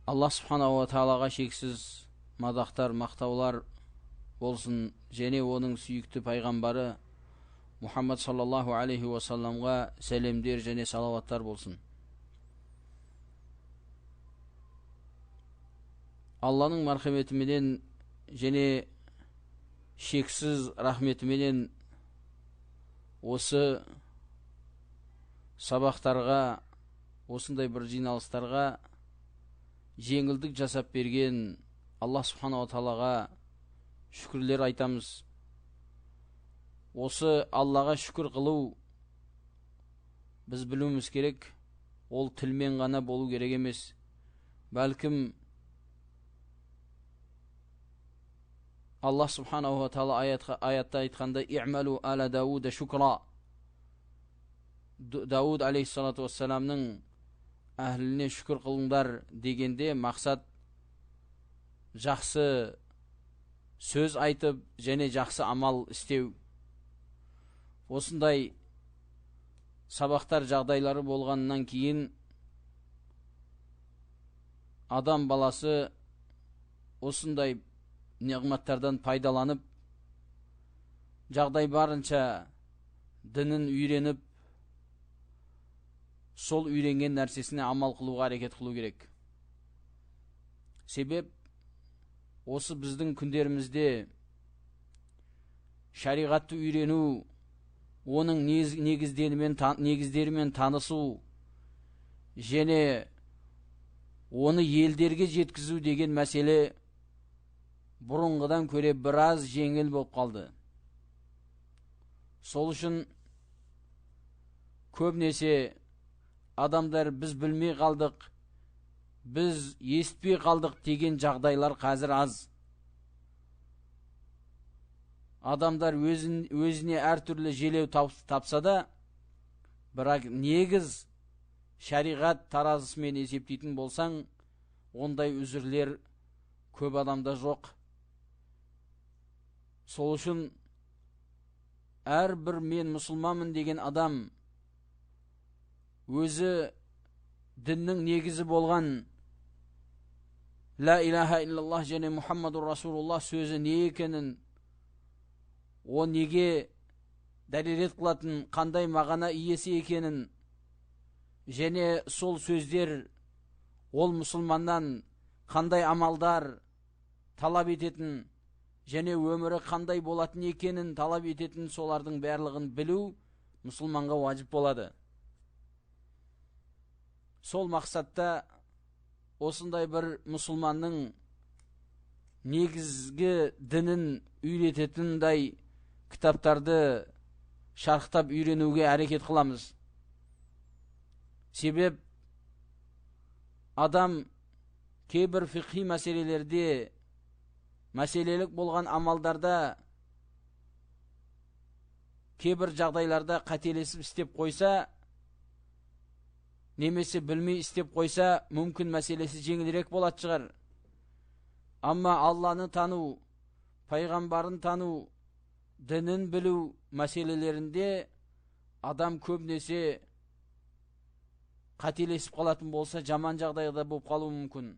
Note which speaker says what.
Speaker 1: Алла Субханаху ва Таалаға шексіз мадақтар, мақтаулар болсын, және оның сүйікті пайғамбары Мұхаммад саллаллаху алейхи ва салламға сәлемдер және салаваттар болсын. Алланың мархаметіменен және шексіз рахметіменен осы сабақтарға, осындай бір жиналыстарға жеңілдік жасап берген Алла Субханаху ва Таалаға шүкірлер айтамыз. Осы Аллаға шүкір қылу біз білуіміз керек, ол тілмен ғана болу керек емес. Бәлкім Алла Субханаху ва Таала аятта айтқанда «И'малу аля Дауда шукра». Дауд алейхиссалату вассаламның әһліне шүкір қылыңдар дегенде мақсат жақсы сөз айтып және жақсы амал істеу. Осындай сабақтар жағдайлары болғаннан кейін адам баласы осындай неғматтардан пайдаланып, жағдай барынша дінін үйреніп, сол үйренген нәрсесіне амал қылуға әрекет қылу керек. Себеп осы біздің күндерімізде шариғатты үйрену, оның негіздерімен танысу және оны елдерге жеткізу деген мәселе бұрынғыдан көре біраз жеңіл болып қалды. Сол үшін көбінесе адамдар біз білмей қалдық, біз естпей қалдық деген жағдайлар қазір аз. Адамдар өзіне әртүрлі желеу тапса да, бірақ негіз шариғат таразысымен есептейтін болсаң, ондай үзірлер көп адамда жоқ. Сол үшін әрбір мен мұсылманмын деген адам өзі діннің негізі болған «Ла илаха иллаллах» және «Мұхаммадур Расулуллах» сөзі не екенін, о неге дәлелет қылатын, қандай мағына иесі екенін, және сол сөздер ол мұсылманнан қандай амалдар талап ететін және өмірі қандай болатын екенін талап ететін, солардың барлығын білу мұсылманға уажып болады. Сол мақсатта осындай бір мұсылманның негізгі дінін үйрететіндей кітаптарды шарықтап үйренуге әрекет қыламыз. Себеп адам кейбір фиқхи мәселелерде, мәселелік болған амалдарда, кейбір жағдайларда қателесіп істеп қойса, немесе білмей істеп қойса, мүмкін мәселесі жеңілірек болады шығар. Амма Алланы тану, пайғамбарын тану, дінін білу мәселелерінде адам көбінесе қателесіп қалатын болса, жаман жағдайда болып қалуы мүмкін.